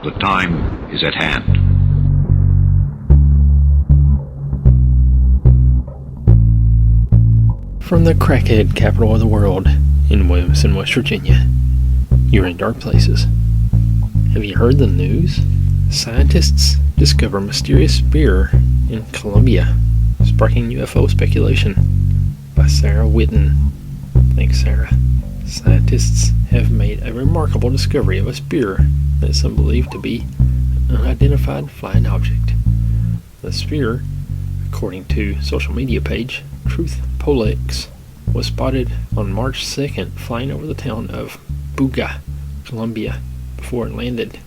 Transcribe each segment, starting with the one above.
The time is at hand. From the crackhead capital of the world in Williamson, West Virginia, you're in dark places. Have you heard the news? Scientists discover mysterious spear in Colombia, sparking UFO speculation. By Sarah Whitten. Thanks, Sarah. Scientists have made a remarkable discovery of a spear that some believe to be an unidentified flying object. The spear, according to social media page Truth Polix, was spotted on March 2nd flying over the town of Buga, Colombia, before it landed.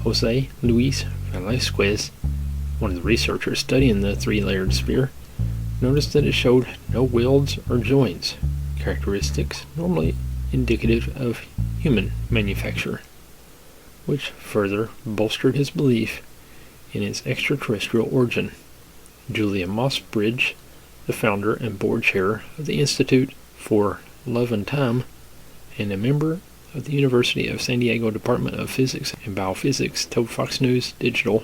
Jose Luis Velasquez, one of the researchers studying the three-layered spear, noticed that it showed no welds or joints, characteristics normally indicative of human manufacture, which further bolstered his belief in its extraterrestrial origin. Julia Mossbridge, the founder and board chair of the Institute for Love and Time, and a member of the University of San Diego Department of Physics and Biophysics, told Fox News Digital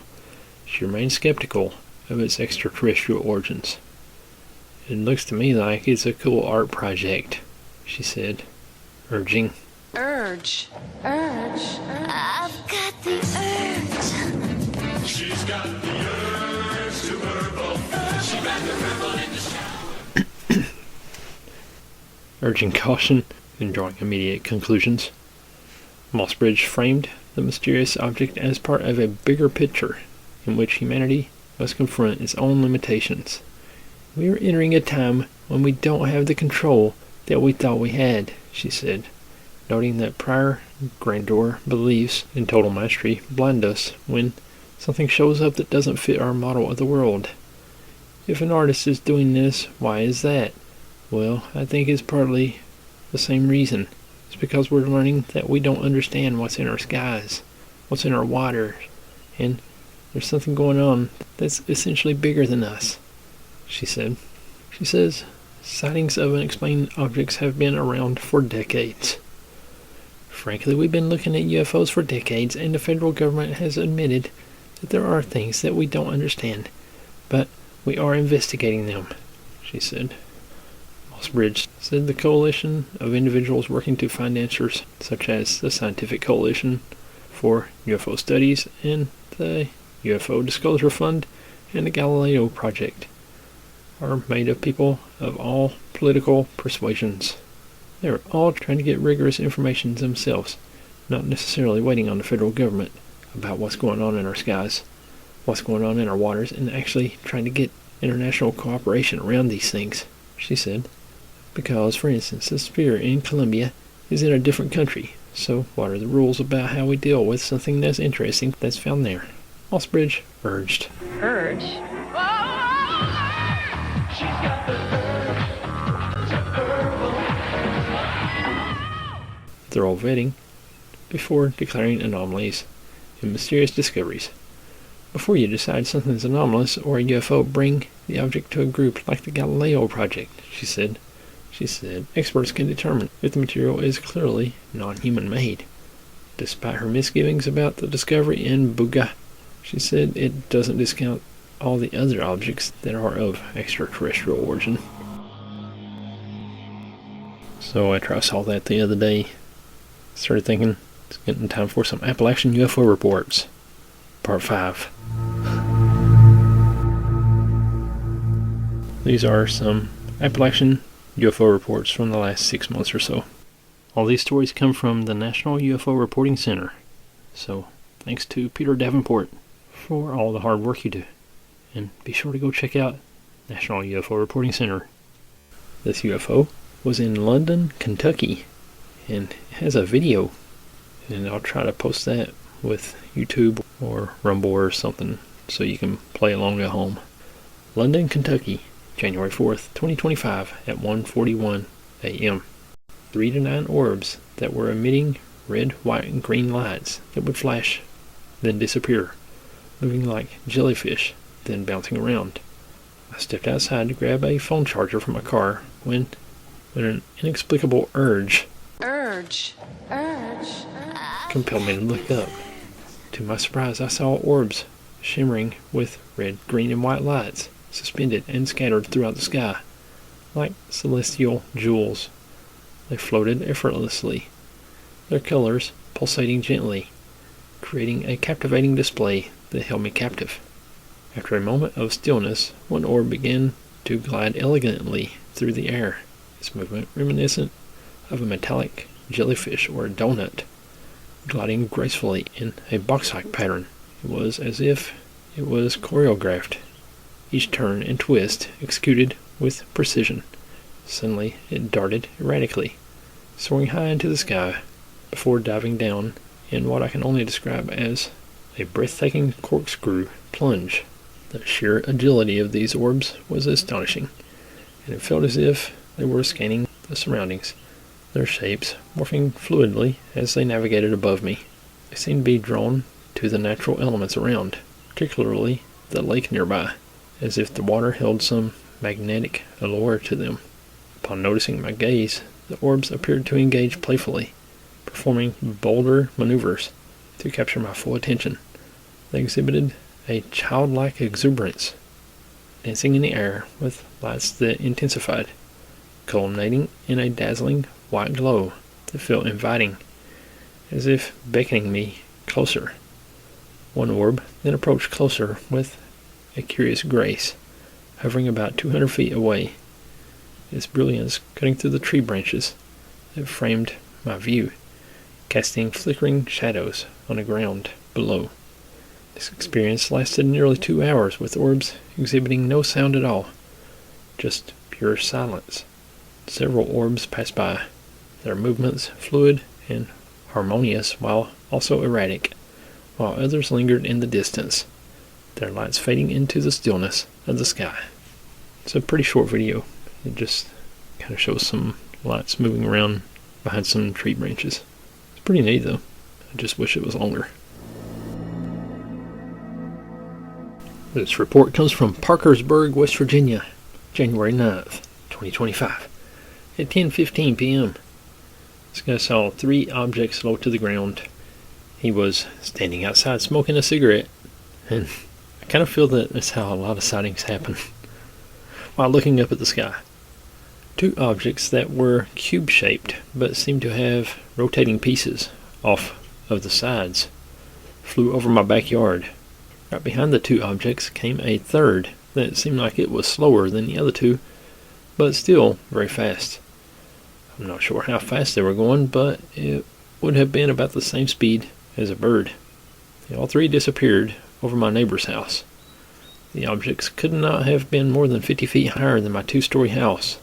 she remains skeptical of its extraterrestrial origins. "It looks to me like it's a cool art project," she said, urging. Urge. I've got the urge. She's got the urge to burble. She got the rebel in the shower. Urging caution and drawing immediate conclusions. Mossbridge framed the mysterious object as part of a bigger picture in which humanity must confront its own limitations. "We are entering a time when we don't have the control that we thought we had," she said, noting that prior grandeur beliefs in total mastery blind us when something shows up that doesn't fit our model of the world. "If an artist is doing this, why is that? Well, I think it's partly the same reason. It's because we're learning that we don't understand what's in our skies, what's in our waters, and there's something going on that's essentially bigger than us," she said. She says sightings of unexplained objects have been around for decades. "Frankly, we've been looking at UFOs for decades, and the federal government has admitted that there are things that we don't understand, but we are investigating them," she said. Mossbridge said the coalition of individuals working to find answers, such as the Scientific Coalition for UFO Studies and the UFO Disclosure Fund and the Galileo Project, are made of people of all political persuasions. They're all trying to get rigorous information themselves, not necessarily waiting on the federal government about what's going on in our skies, what's going on in our waters, and actually trying to get international cooperation around these things, she said. Because, for instance, the spear in Colombia is in a different country, so what are the rules about how we deal with something that's interesting that's found there? Mossbridge urged. Urge? Thorough vetting before declaring anomalies and mysterious discoveries. Before you decide something's anomalous or a UFO, bring the object to a group like the Galileo Project, she said. She said experts can determine if the material is clearly non-human made. Despite her misgivings about the discovery in Buga, she said it doesn't discount all the other objects that are of extraterrestrial origin. So after I saw that the other day, I started thinking it's getting time for some Appalachian UFO Reports, Part 5. These are some Appalachian UFO reports from the last 6 months or so. All these stories come from the National UFO Reporting Center, so thanks to Peter Davenport for all the hard work you do. And be sure to go check out National UFO Reporting Center. This UFO was in London, Kentucky, and it has a video, and I'll try to post that with YouTube or Rumble or something so you can play along at home. London, Kentucky, January 4th, 2025 at 1:41 a.m. 3 to 9 orbs that were emitting red, white, and green lights that would flash, then disappear, moving like jellyfish, then bouncing around. I stepped outside to grab a phone charger from my car when an inexplicable urge compelled me to look up. To my surprise, I saw orbs shimmering with red, green, and white lights, suspended and scattered throughout the sky, like celestial jewels. They floated effortlessly, their colors pulsating gently, creating a captivating display that held me captive. After a moment of stillness, one orb began to glide elegantly through the air, its movement reminiscent of a metallic jellyfish or a donut, gliding gracefully in a box-like pattern. It was as if it was choreographed, each turn and twist executed with precision. Suddenly, it darted erratically, soaring high into the sky, before diving down in what I can only describe as a breathtaking corkscrew plunge. The sheer agility of these orbs was astonishing, and it felt as if they were scanning the surroundings, their shapes morphing fluidly as they navigated above me. They seemed to be drawn to the natural elements around, particularly the lake nearby, as if the water held some magnetic allure to them. Upon noticing my gaze, the orbs appeared to engage playfully, performing bolder maneuvers to capture my full attention. They exhibited a childlike exuberance, dancing in the air with lights that intensified, culminating in a dazzling white glow that felt inviting, as if beckoning me closer. One orb then approached closer with a curious grace, hovering about 200 feet away, its brilliance cutting through the tree branches that framed my view, casting flickering shadows on the ground below. This experience lasted nearly 2 hours, with orbs exhibiting no sound at all, just pure silence. Several orbs passed by, their movements fluid and harmonious while also erratic, while others lingered in the distance, their lights fading into the stillness of the sky. It's a pretty short video. It just kind of shows some lights moving around behind some tree branches. It's pretty neat though. I just wish it was longer. This report comes from Parkersburg, West Virginia, January 9th, 2025, at 10:15 p.m. This guy saw 3 objects low to the ground. He was standing outside smoking a cigarette, and I kind of feel that that's how a lot of sightings happen, while looking up at the sky. 2 objects that were cube-shaped, but seemed to have rotating pieces off of the sides, flew over my backyard. Right behind the 2 objects came a third that seemed like it was slower than the other 2, but still very fast. I'm not sure how fast they were going, but it would have been about the same speed as a bird. All 3 disappeared over my neighbor's house. The objects could not have been more than 50 feet higher than my 2-story house.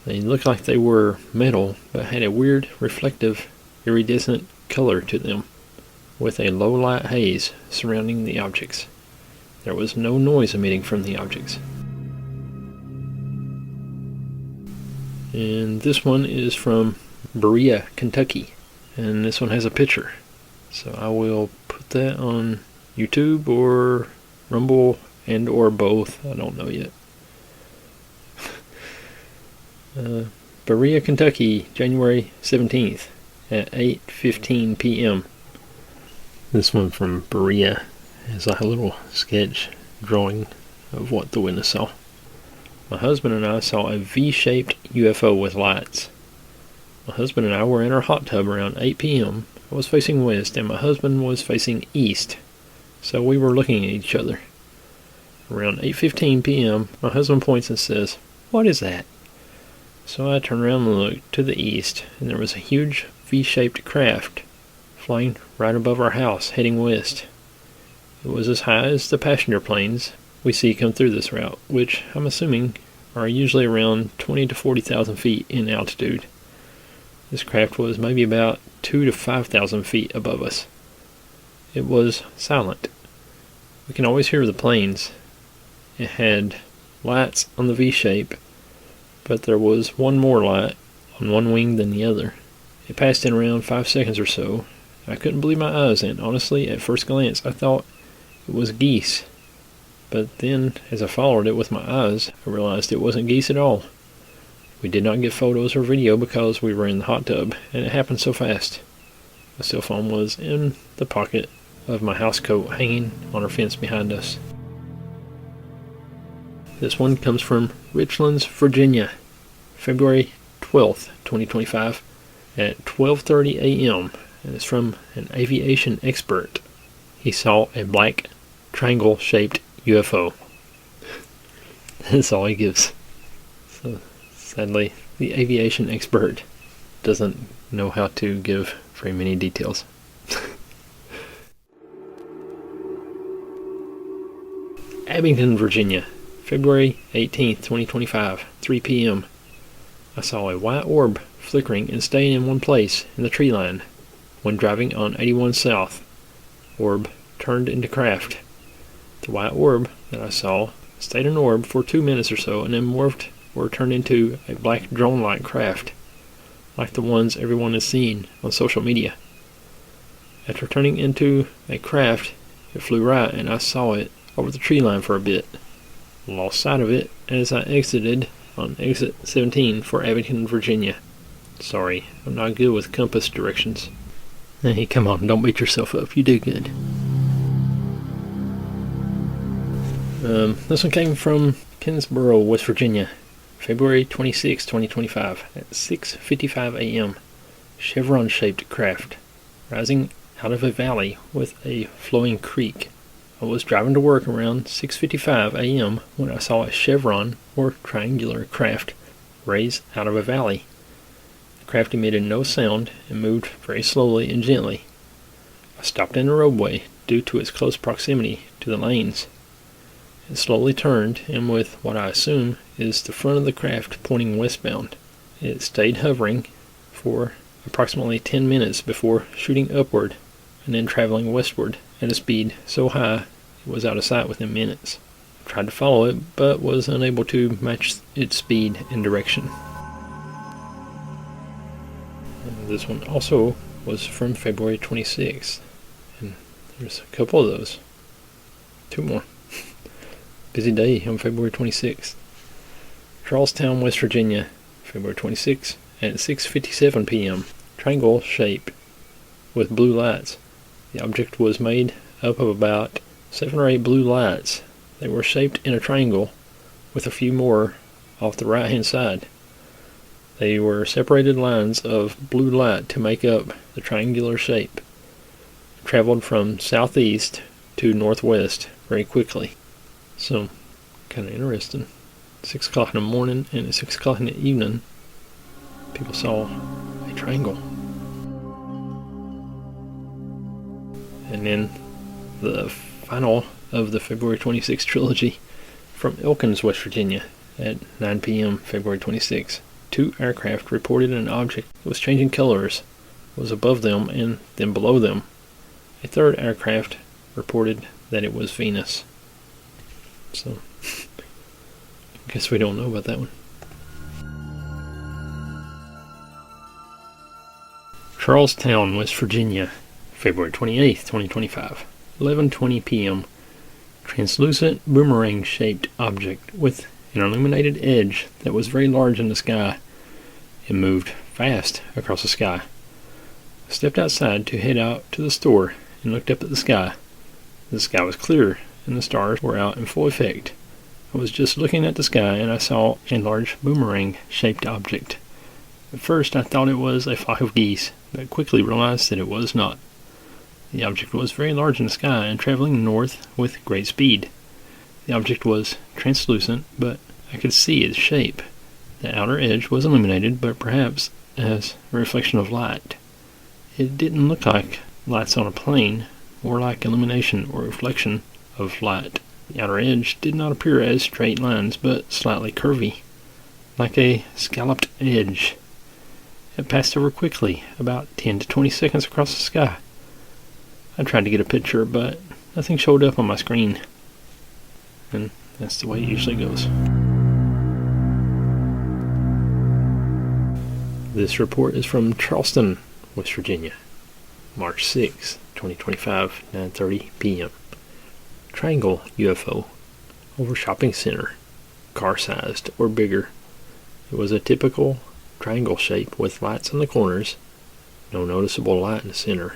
They looked like they were metal, but had a weird, reflective, iridescent color to them, with a low light haze surrounding the objects. There was no noise emitting from the objects. And this one is from Berea, Kentucky, and this one has a picture. So I will put that on YouTube or Rumble and or both. I don't know yet. Berea, Kentucky, January 17th at 8:15 p.m. This one from Berea is like a little sketch drawing of what the witness saw. My husband and I saw a V-shaped UFO with lights. My husband and I were in our hot tub around 8 p.m. I was facing west and my husband was facing east, so we were looking at each other. Around 8:15 p.m., my husband points and says, "What is that?" So I turned around and looked to the east, and there was a huge V-shaped craft flying right above our house, heading west. It was as high as the passenger planes we see come through this route, which I'm assuming are usually around 20 to 40,000 feet in altitude. This craft was maybe about 2 to 5,000 feet above us. It was silent. We can always hear the planes. It had lights on the V-shape, but there was one more light on one wing than the other. It passed in around 5 seconds or so. I couldn't believe my eyes, and honestly, at first glance, I thought it was geese. But then, as I followed it with my eyes, I realized it wasn't geese at all. We did not get photos or video because we were in the hot tub, and it happened so fast. My cell phone was in the pocket of my house coat hanging on our fence behind us. This one comes from Richlands, Virginia, February 12th, 2025 at 12:30 a.m. and it's from an aviation expert. He saw a black triangle-shaped UFO. That's all he gives. So sadly, the aviation expert doesn't know how to give very many details. Abington, Virginia, February 18th, 2025, 3 p.m. I saw a white orb flickering and staying in one place in the tree line when driving on 81 South. Orb turned into craft. The white orb that I saw stayed an orb for 2 minutes or so and then morphed or turned into a black drone-like craft, like the ones everyone is seeing on social media. After turning into a craft, it flew right and I saw it over the tree line for a bit. Lost sight of it as I exited on exit 17 for Abington, Virginia. Sorry, I'm not good with compass directions. Hey, come on, don't beat yourself up. You do good. This one came from Kennesboro, West Virginia, February 26, 2025 at 6:55 a.m. Chevron-shaped craft, rising out of a valley with a flowing creek. I was driving to work around 6:55 a.m. when I saw a chevron or triangular craft raise out of a valley. The craft emitted no sound and moved very slowly and gently. I stopped in the roadway due to its close proximity to the lanes. It slowly turned, and with what I assume is the front of the craft pointing westbound. It stayed hovering for approximately 10 minutes before shooting upward and then traveling westward at a speed so high it was out of sight within minutes. I tried to follow it, but was unable to match its speed and direction. And this one also was from February 26th, and there's a couple of those. 2 more. Busy day on February 26th. Charlestown, West Virginia, February 26th at 6:57 p.m. Triangle shape with blue lights. The object was made up of about 7 or 8 blue lights. They were shaped in a triangle with a few more off the right hand side. They were separated lines of blue light to make up the triangular shape. It traveled from southeast to northwest very quickly. So, kind of interesting. 6 o'clock in the morning and at 6 o'clock in the evening, people saw a triangle. And then the final of the February 26th trilogy from Elkins, West Virginia at 9 p.m. February 26th. 2 aircraft reported an object that was changing colors, was above them and then below them. A 3rd aircraft reported that it was Venus. So, I guess we don't know about that one. Charlestown, West Virginia, February 28th, 2025, 11:20 p.m. Translucent boomerang-shaped object with an illuminated edge that was very large in the sky. It moved fast across the sky. I stepped outside to head out to the store and looked up at the sky. The sky was clear and the stars were out in full effect. I was just looking at the sky and I saw a large boomerang-shaped object. At first I thought it was a flock of geese, but quickly realized that it was not. The object was very large in the sky and traveling north with great speed. The object was translucent, but I could see its shape. The outer edge was illuminated, but perhaps as a reflection of light. It didn't look like lights on a plane, more like illumination or reflection of light. The outer edge did not appear as straight lines, but slightly curvy, like a scalloped edge. It passed over quickly, about 10 to 20 seconds across the sky. I tried to get a picture, but nothing showed up on my screen. And that's the way it usually goes. This report is from Charleston, West Virginia, March 6, 2025, 9:30 p.m. Triangle UFO over shopping center, car-sized or bigger. It was a typical triangle shape with lights in the corners, no noticeable light in the center.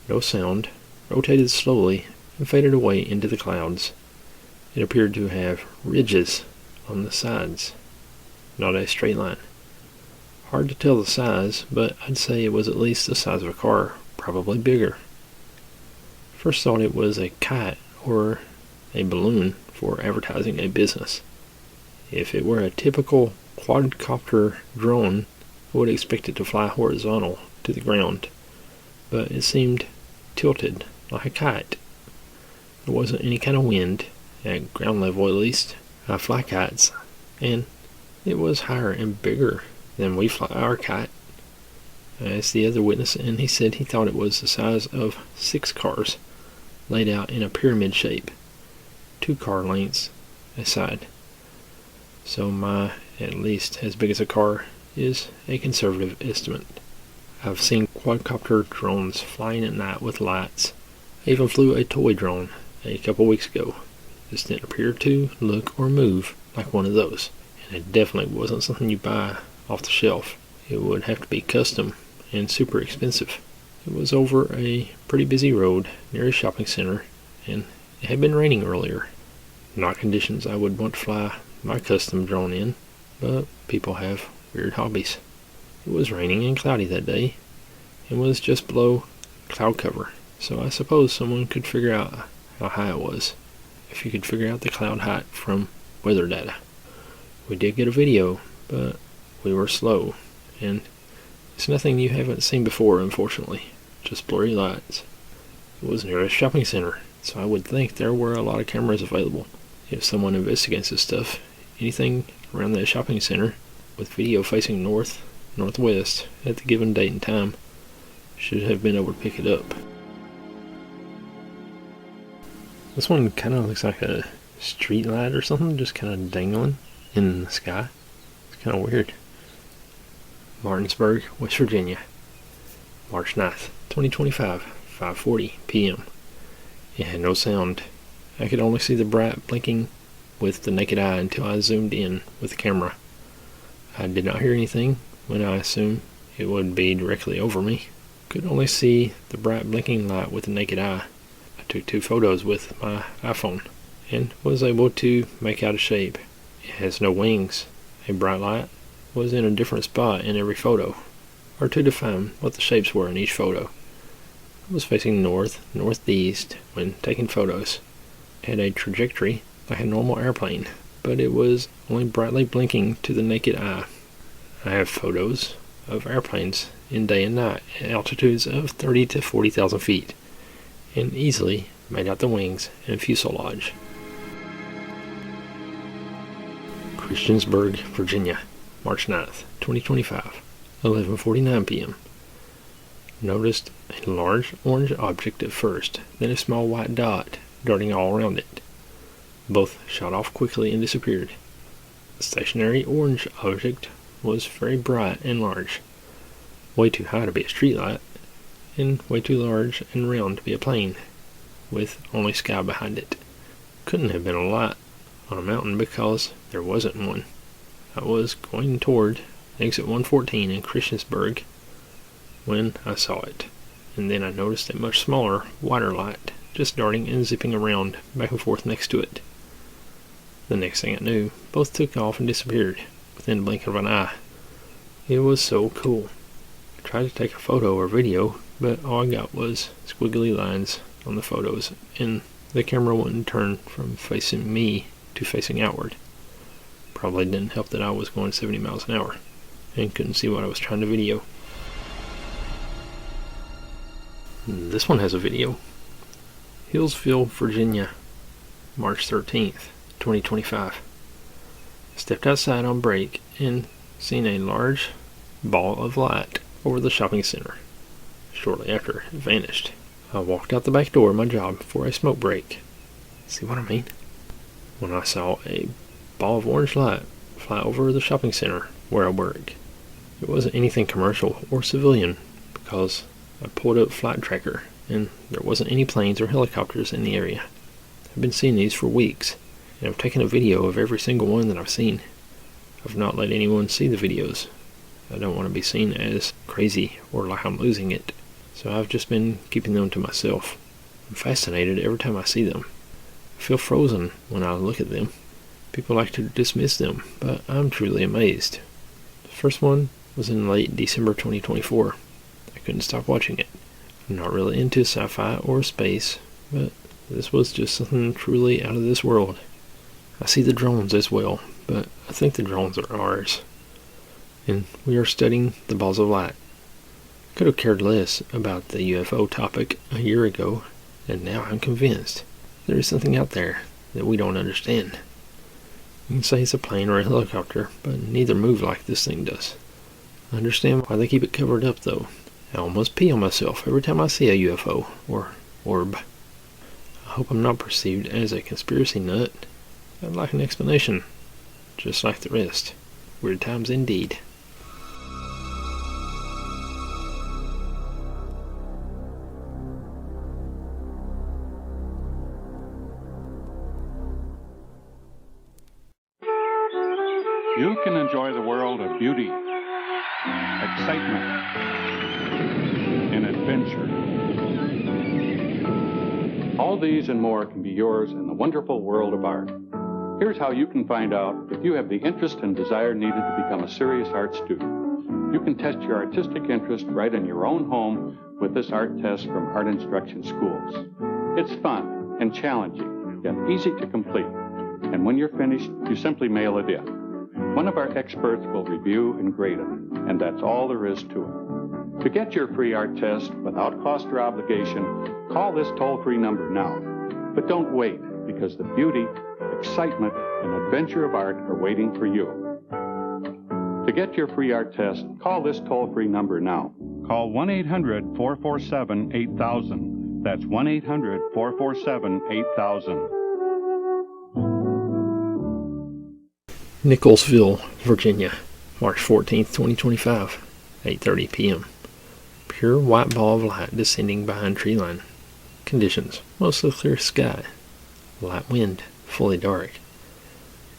No sound, rotated slowly and faded away into the clouds. It appeared to have ridges on the sides, not a straight line. Hard to tell the size, but I'd say it was at least the size of a car, probably bigger. First thought it was a kite or a balloon for advertising a business. If it were a typical quadcopter drone, I would expect it to fly horizontal to the ground, but it seemed tilted like a kite. There wasn't any kind of wind, at ground level at least. I fly kites, and it was higher and bigger than we fly our kite. I asked the other witness, and he said he thought it was the size of 6 cars, laid out in a pyramid shape, 2 car lengths a side. So my at least as big as a car is a conservative estimate. I've seen quadcopter drones flying at night with lights. I even flew a toy drone a couple weeks ago. This didn't appear to look or move like one of those, and it definitely wasn't something you buy off the shelf. It would have to be custom and super expensive. It was over a pretty busy road near a shopping center, and it had been raining earlier. Not conditions I would want to fly my custom drone in, but people have weird hobbies. It was raining and cloudy that day, and was just below cloud cover, so I suppose someone could figure out how high it was, if you could figure out the cloud height from weather data. We did get a video, but we were slow, and it's nothing you haven't seen before, unfortunately, just blurry lights. It was near a shopping center, so I would think there were a lot of cameras available. If someone investigates this stuff, anything around that shopping center with video facing north, northwest at the given date and time should have been able to pick it up. This one kind of looks like a street light or something, just kind of dangling in the sky. It's kind of weird. Martinsburg, West Virginia, March 9th, 2025, 5:40 p.m. It had no sound. I could only see the bright blinking with the naked eye until I zoomed in with the camera. I did not hear anything when I assumed it would be directly over me. Could only see the bright blinking light with the naked eye. I took 2 photos with my iPhone and was able to make out a shape. It has no wings. A bright light was in a different spot in every photo. Hard to define what the shapes were in each photo. It was facing north, northeast when taking photos. It had a trajectory like a normal airplane, but it was only brightly blinking to the naked eye. I have photos of airplanes in day and night at altitudes of 30 to 40,000 feet, and easily made out the wings and fuselage. Christiansburg, Virginia, March 9th, 2025, 11:49 p.m. Noticed a large orange object at first, then a small white dot darting all around it. Both shot off quickly and disappeared. The stationary orange object was very bright and large, way too high to be a streetlight, and way too large and round to be a plane, with only sky behind it. Couldn't have been a light on a mountain because there wasn't one. I was going toward exit 114 in Christiansburg when I saw it, and then I noticed a much smaller, wider light just darting and zipping around back and forth next to it. The next thing I knew, both took off and disappeared within the blink of an eye. It was so cool. I tried to take a photo or video, but all I got was squiggly lines on the photos, and the camera wouldn't turn from facing me to facing outward. Probably didn't help that I was going 70 miles an hour and couldn't see what I was trying to video. This one has a video. Hillsville, Virginia, March 13th, 2025. Stepped outside on break and seen a large ball of light over the shopping center. Shortly after, it vanished. I walked out the back door of my job for a smoke break. See what I mean? When I saw a ball of orange light fly over the shopping center where I work. It wasn't anything commercial or civilian because I pulled up Flight Tracker and there wasn't any planes or helicopters in the area. I've been seeing these for weeks, and I've taken a video of every single one that I've seen. I've not let anyone see the videos. I don't want to be seen as crazy or like I'm losing it, so I've just been keeping them to myself. I'm fascinated every time I see them. I feel frozen when I look at them. People like to dismiss them, but I'm truly amazed. The first one was in late December 2024. I couldn't stop watching it. I'm not really into sci-fi or space, but this was just something truly out of this world. I see the drones as well, but I think the drones are ours. And we are studying the balls of light. I could have cared less about the UFO topic a year ago, and now I'm convinced there is something out there that we don't understand. You can say it's a plane or a helicopter, but neither move like this thing does. I understand why they keep it covered up, though. I almost pee on myself every time I see a UFO or orb. I hope I'm not perceived as a conspiracy nut. I'd like an explanation, just like the rest. Weird times indeed. You can enjoy the world of beauty, excitement, and adventure. All these and more can be yours in the wonderful world of art. Here's how you can find out if you have the interest and desire needed to become a serious art student. You can test your artistic interest right in your own home with this art test from Art Instruction Schools. It's fun and challenging, yet easy to complete. And when you're finished, you simply mail it in. One of our experts will review and grade it, and that's all there is to it. To get your free art test without cost or obligation, call this toll-free number now. But don't wait, because the beauty, excitement, and adventure of art are waiting for you. To get your free art test, call this toll-free number now. Call 1-800-447-8000. That's 1-800-447-8000. Nicholsville, Virginia, March 14th, 2025, 8:30 p.m. Pure white ball of light descending behind tree line. Conditions: mostly clear sky. Light wind, fully dark.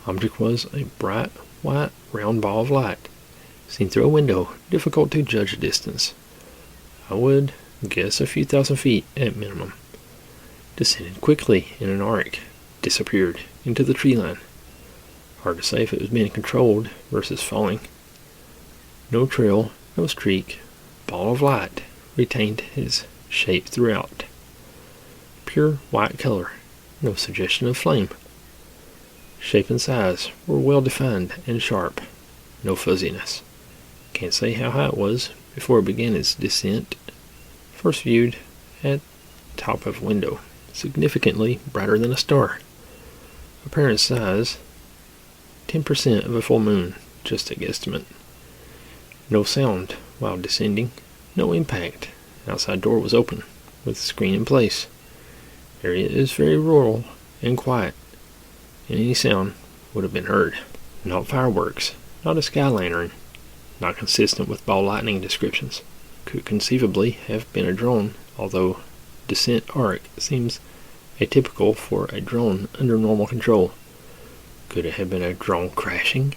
Object was a bright, white, round ball of light. Seen through a window, difficult to judge distance. I would guess a few thousand feet at minimum. Descended quickly in an arc. Disappeared into the tree line. Hard to say if it was being controlled versus falling. No trail, no streak. Ball of light retained its shape throughout. Pure white color. No suggestion of flame. Shape and size were well defined and sharp. No fuzziness. Can't say how high it was before it began its descent. First viewed at top of window. Significantly brighter than a star. Apparent size 10% of a full moon, just a guesstimate. No sound while descending, no impact. Outside door was open, with screen in place. Area is very rural and quiet, and any sound would have been heard. Not fireworks, not a sky lantern, not consistent with ball lightning descriptions. Could conceivably have been a drone, although descent arc seems atypical for a drone under normal control. Could it have been a drone crashing?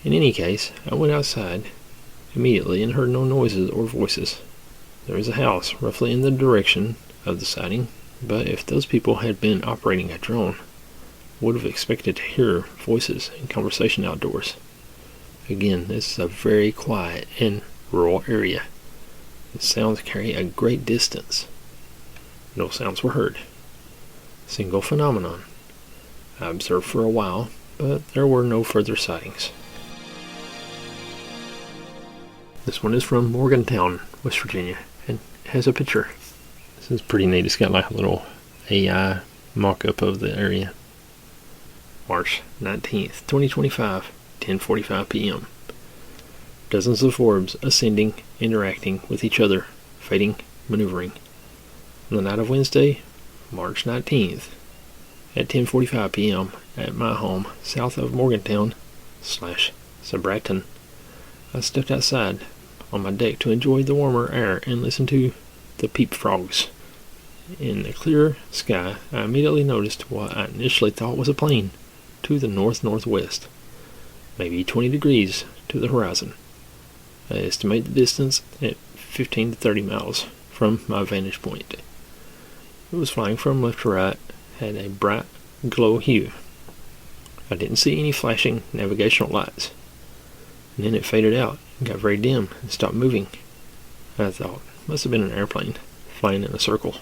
In any case, I went outside immediately and heard no noises or voices. There is a house roughly in the direction of the sighting, but if those people had been operating a drone, I would have expected to hear voices and conversation outdoors. Again, this is a very quiet and rural area. The sounds carry a great distance. No sounds were heard. Single phenomenon. I observed for a while, but there were no further sightings. This one is from Morgantown, West Virginia, and has a picture. This is pretty neat. It's got like a little AI mock-up of the area. March 19th, 2025, 10:45 p.m. Dozens of orbs ascending, interacting with each other, fading, maneuvering. On the night of Wednesday, March 19th, at 10:45 p.m. at my home south of Morgantown / Sabratton, I stepped outside on my deck to enjoy the warmer air and listen to the peep frogs. In the clear sky, I immediately noticed what I initially thought was a plane to the north-northwest, maybe 20 degrees to the horizon. I estimate the distance at 15 to 30 miles from my vantage point. It was flying from left to right, had a bright glow hue. I didn't see any flashing navigational lights. And then it faded out and got very dim and stopped moving. I thought, must have been an airplane flying in a circle.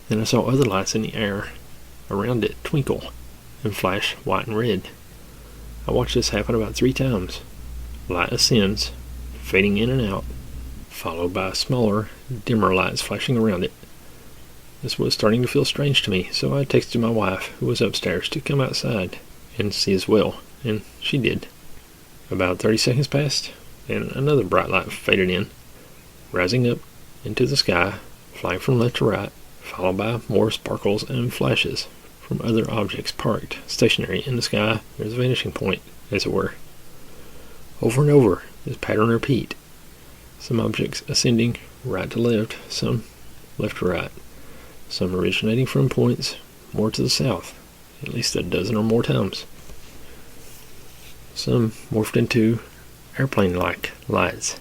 Then I saw other lights in the air around it twinkle and flash white and red. I watched this happen about 3 times. Light ascends, fading in and out, followed by smaller, dimmer lights flashing around it. This was starting to feel strange to me, so I texted my wife, who was upstairs, to come outside and see as well, and she did. About 30 seconds passed, and another bright light faded in, rising up into the sky, flying from left to right, followed by more sparkles and flashes from other objects parked stationary in the sky. There's a vanishing point, as it were. Over and over, this pattern repeat. Some objects ascending right to left, some left to right, some originating from points more to the south, at least a dozen or more times. Some morphed into airplane-like lights,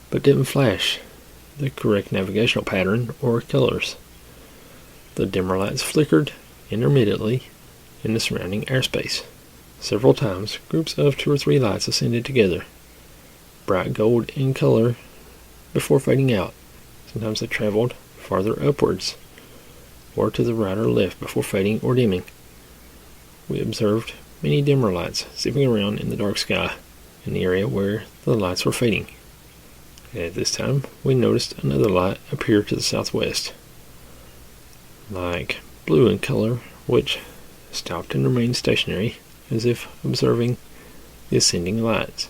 but didn't flash the correct navigational pattern or colors. The dimmer lights flickered intermittently in the surrounding airspace. Several times, groups of 2 or 3 lights ascended together, bright gold in color, before fading out. Sometimes they traveled farther upwards, or to the right or left before fading or dimming. We observed many dimmer lights zipping around in the dark sky in the area where the lights were fading. At this time, we noticed another light appear to the southwest, like blue in color, which stopped and remained stationary, as if observing the ascending lights.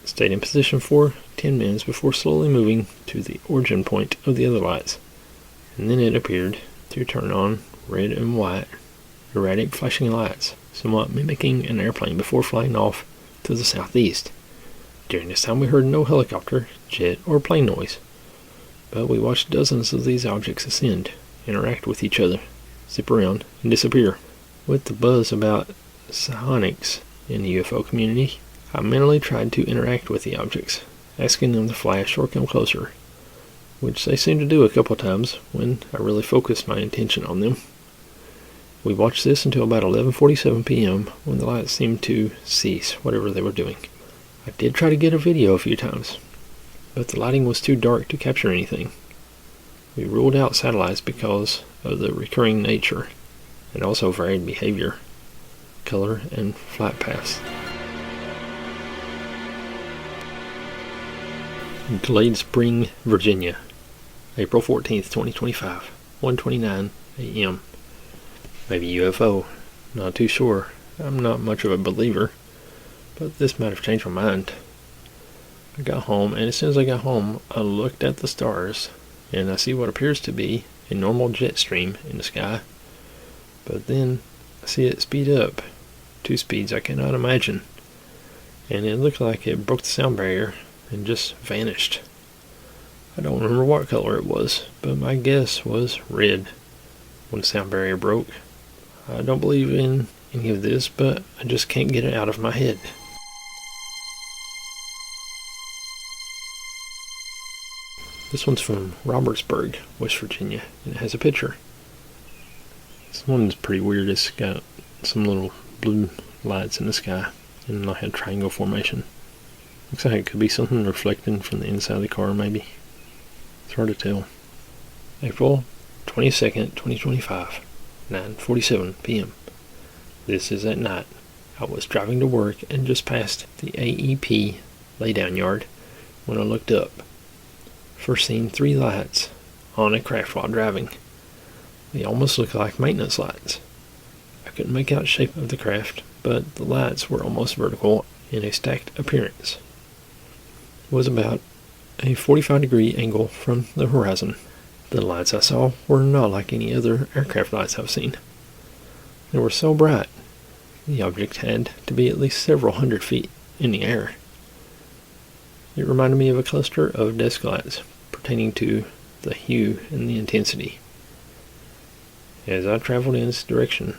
It stayed in position for 10 minutes before slowly moving to the origin point of the other lights, and then it appeared to turn on red and white, erratic flashing lights, somewhat mimicking an airplane before flying off to the southeast. During this time we heard no helicopter, jet, or plane noise, but we watched dozens of these objects ascend, interact with each other, zip around, and disappear. With the buzz about psionics in the UFO community, I mentally tried to interact with the objects, asking them to flash or come closer, which they seemed to do a couple times when I really focused my attention on them. We watched this until about 11:47 p.m. when the lights seemed to cease whatever they were doing. I did try to get a video a few times, but the lighting was too dark to capture anything. We ruled out satellites because of the recurring nature and also varied behavior, color, and flight paths. Glade Spring, Virginia, April 14th, 2025, 1:29 a.m. Maybe UFO, not too sure. I'm not much of a believer, but this might have changed my mind. I got home, and as soon as I got home, I looked at the stars, and I see what appears to be a normal jet stream in the sky, but then I see it speed up to speeds I cannot imagine, and it looked like it broke the sound barrier and just vanished. I don't remember what color it was, but my guess was red when the sound barrier broke. I don't believe in any of this, but I just can't get it out of my head. This one's from Robertsburg, West Virginia, and it has a picture. This one's pretty weird. It's got some little blue lights in the sky and like a triangle formation. Looks like it could be something reflecting from the inside of the car, maybe. It's hard to tell. April 22nd, 2025, 9:47 p.m. This is at night. I was driving to work and just passed the AEP laydown yard when I looked up. First seen 3 lights on a craft while driving. They almost looked like maintenance lights. I couldn't make out the shape of the craft, but the lights were almost vertical in a stacked appearance. It was about a 45-degree angle from the horizon. The lights I saw were not like any other aircraft lights I've seen. They were so bright, the object had to be at least several hundred feet in the air. It reminded me of a cluster of desk lights pertaining to the hue and the intensity. As I traveled in its direction,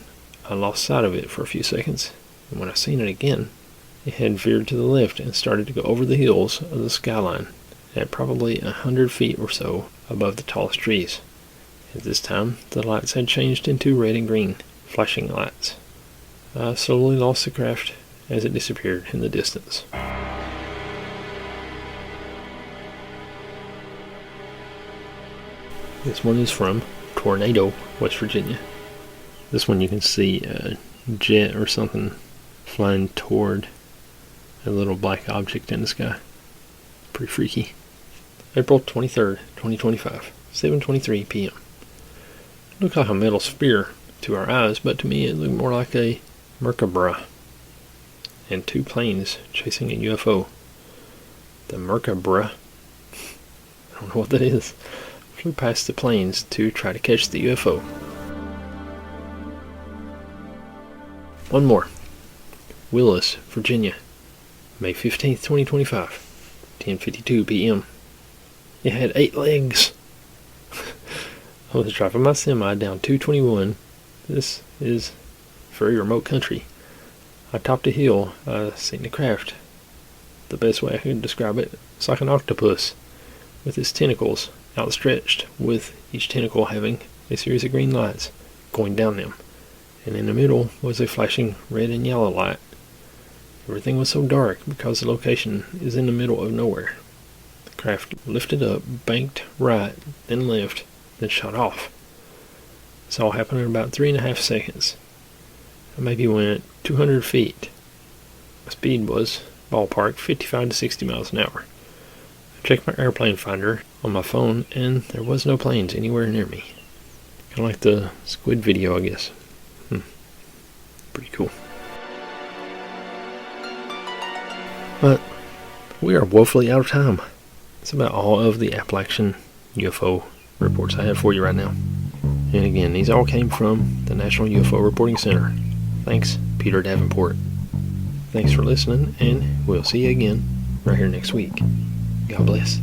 I lost sight of it for a few seconds, and when I seen it again, it had veered to the left and started to go over the hills of the skyline at probably 100 feet or so above the tallest trees. At this time, the lights had changed into red and green, flashing lights. I slowly lost the craft as it disappeared in the distance. This one is from Tornado, West Virginia. This one you can see a jet or something flying toward a little black object in the sky. Pretty freaky. April 23rd, 2025, 7:23 p.m. It looked like a metal sphere to our eyes, but to me it looked more like a merkabah and two planes chasing a UFO. The merkabah, I don't know what that is, flew past the planes to try to catch the UFO. One more. Willis, Virginia, May 15th, 2025, 10:52 p.m. It had 8 legs. I was driving my semi down 221. This is very remote country. I topped a hill. I seen the craft. The best way I could describe it, it's like an octopus with its tentacles outstretched, with each tentacle having a series of green lights going down them. And in the middle was a flashing red and yellow light. Everything was so dark because the location is in the middle of nowhere. The craft lifted up, banked right, then left, then shot off. This all happened in about 3.5 seconds. I maybe went 200 feet. My speed was, ballpark, 55 to 60 miles an hour. I checked my airplane finder on my phone, and there was no planes anywhere near me. Kind of like the squid video, I guess. Pretty cool. But we are woefully out of time. That's about all of the Appalachian UFO reports I have for you right now. And again, these all came from the National UFO Reporting Center. Thanks, Peter Davenport. Thanks for listening, and we'll see you again right here next week. God bless.